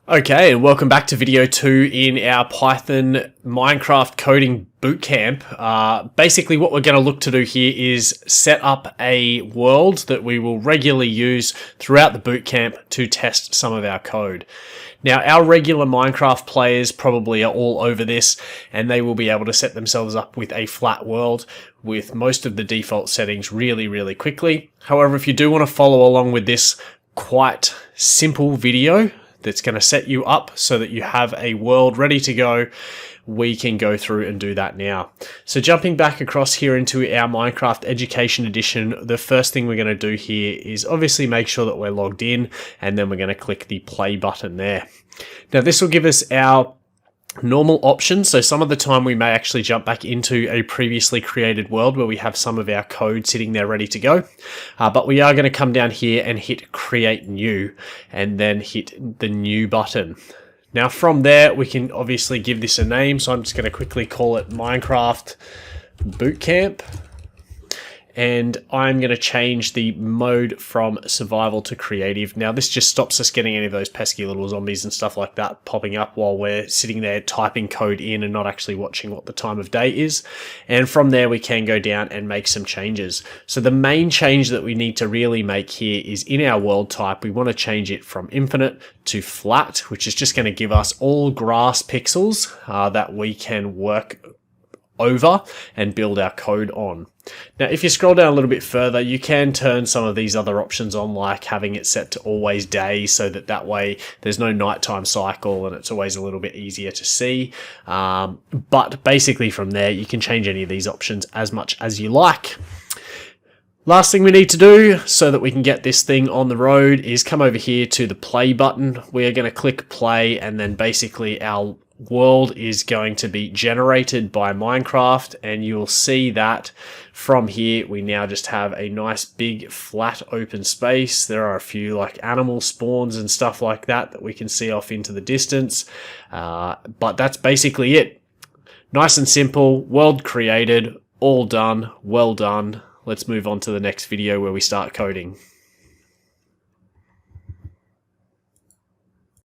Okay, and welcome back to video 2 in our Python Minecraft coding bootcamp. Basically what we're going to look to do here is set up a world that we will regularly use throughout the bootcamp to test some of our code. Now, our regular Minecraft players probably are all over this, and they will be able to set themselves up with a flat world with most of the default settings really quickly. However, if you do want to follow along with this quite simple video that's going to set you up so that you have a world ready to go, we can go through and do that now. So jumping back across here into our Minecraft Education Edition, the first thing we're going to do here is obviously make sure that we're logged in, and then we're going to click the play button there. Now this will give us our normal options, so some of the time we may actually jump back into a previously created world where we have some of our code sitting there ready to go, but we are going to come down here and hit create new and then hit the new button. Now from there we can obviously give this a name, so I'm just going to quickly call it Minecraft Bootcamp, and I'm going to change the mode from survival to creative. Now this just stops us getting any of those pesky little zombies and stuff like that popping up while we're sitting there typing code in and not actually watching what the time of day is. And from there we can go down and make some changes. So the main change that we need to really make here is in our world type, we want to change it from infinite to flat, which is just going to give us all grass pixels that we can work over and build our code on. Now if you scroll down a little bit further, you can turn some of these other options on, like having it set to always day, so that way there's no nighttime cycle and it's always a little bit easier to see. But basically from there you can change any of these options as much as you like. Last thing we need to do so that we can get this thing on the road is come over here to the play button. We are going to click play, and then basically our world is going to be generated by Minecraft, and you'll see that from here we now just have a nice big flat open space. There are a few like animal spawns and stuff like that we can see off into the distance, but that's basically it. Nice and simple, world created, all done, well done. Let's move on to the next video where we start coding.